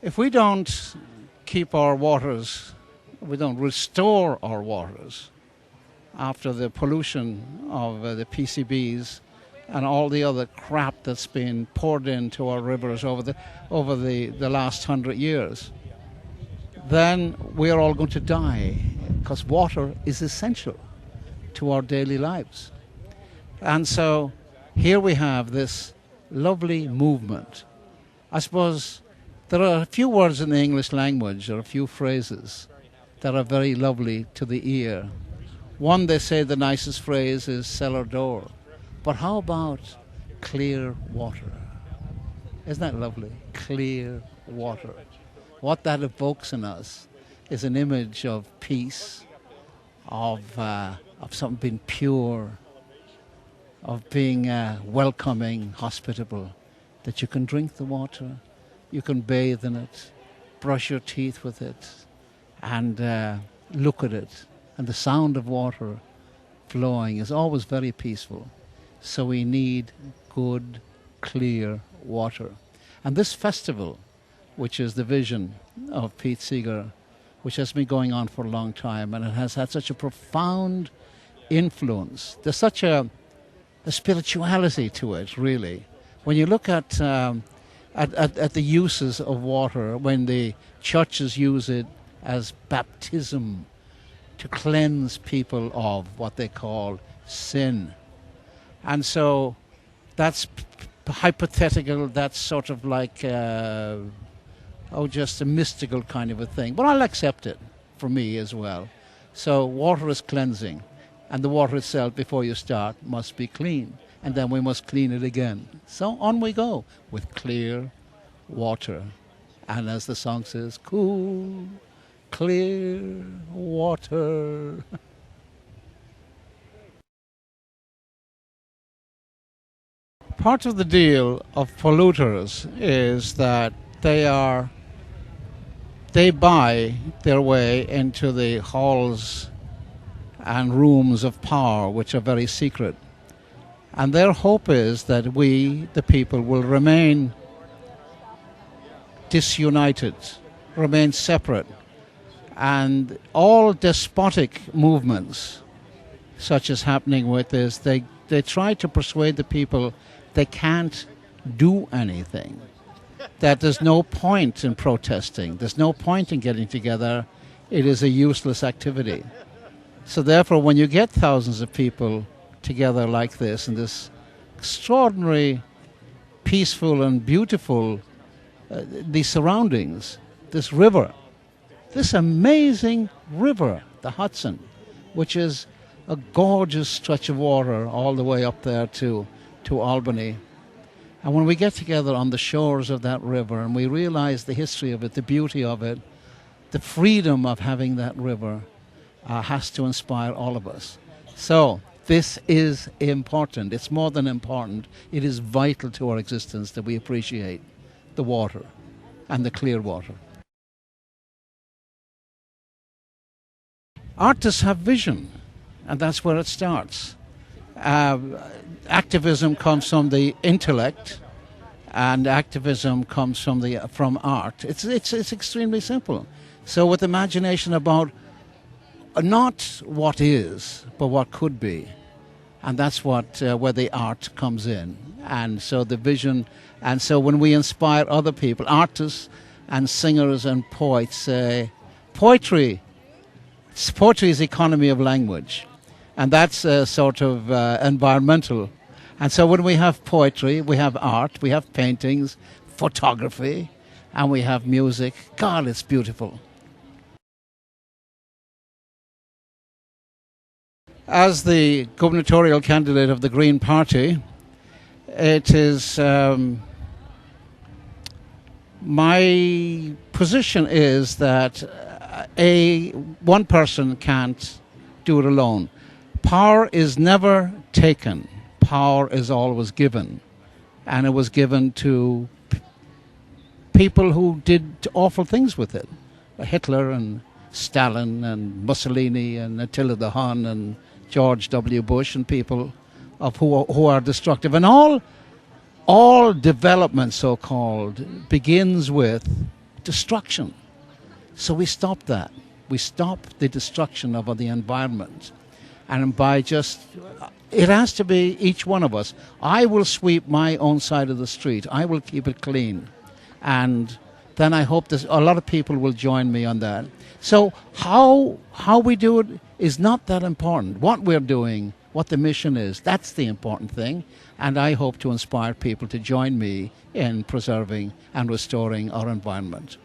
If we don't keep our waters, we don't restore our waters after the pollution of the PCBs and all the other crap that's been poured into our rivers over the last 100 years, then we're all going to die, because water is essential to our daily lives. And so here we have this lovely movement. I suppose there are a few words in the English language, or a few phrases, that are very lovely to the ear. One, they say the nicest phrase is cellar door. But how about clear water? Isn't that lovely? Clear water. What that evokes in us is an image of peace, of something being pure, of being welcoming, hospitable, that you can drink the water, you can bathe in it, brush your teeth with it, and look at it. And the sound of water flowing is always very peaceful. So we need good, clear water. And this festival, which is the vision of Pete Seeger, which has been going on for a long time, and it has had such a profound influence. There's such a spirituality to it, really. When you look at the uses of water, when the churches use it as baptism to cleanse people of what they call sin. And so that's hypothetical, that's sort of like, just a mystical kind of a thing. But I'll accept it for me as well. So water is cleansing, and the water itself, before you start, must be clean. And then we must clean it again. So on we go with clear water. And as the song says, cool, clear water. Part of the deal of polluters is that they buy their way into the halls and rooms of power, which are very secret. And their hope is that we, the people, will remain disunited, remain separate. And all despotic movements, such as happening with this, they try to persuade the people they can't do anything, that there's no point in protesting, there's no point in getting together, it is a useless activity. So therefore, when you get thousands of people together like this, in this extraordinary, peaceful and beautiful, these surroundings, this river, this amazing river, the Hudson, which is a gorgeous stretch of water all the way up there to Albany. And when we get together on the shores of that river and we realize the history of it, the beauty of it, the freedom of having that river has to inspire all of us. So this is important. It's more than important. It is vital to our existence that we appreciate the water and the clear water. Artists have vision, and that's where it starts. Activism comes from the intellect, and activism comes from art. It's extremely simple. So with imagination about not what is, but what could be, and that's what where the art comes in. And so the vision, and so when we inspire other people, artists and singers and poets, poetry is economy of language. And that's sort of environmental. And so when we have poetry, we have art, we have paintings, photography, and we have music. God, it's beautiful. As the gubernatorial candidate of the Green Party, it is my position is that one person can't do it alone. Power is never taken. Power is always given. And it was given to people who did awful things with it. Hitler and Stalin and Mussolini and Attila the Hun and George W. Bush and people who are destructive. And all development, so-called, begins with destruction. So we stop that. We stop the destruction of the environment. And by just, it has to be each one of us. I will sweep my own side of the street. I will keep it clean. And then I hope that a lot of people will join me on that. So how we do it is not that important. What we're doing, what the mission is, that's the important thing. And I hope to inspire people to join me in preserving and restoring our environment.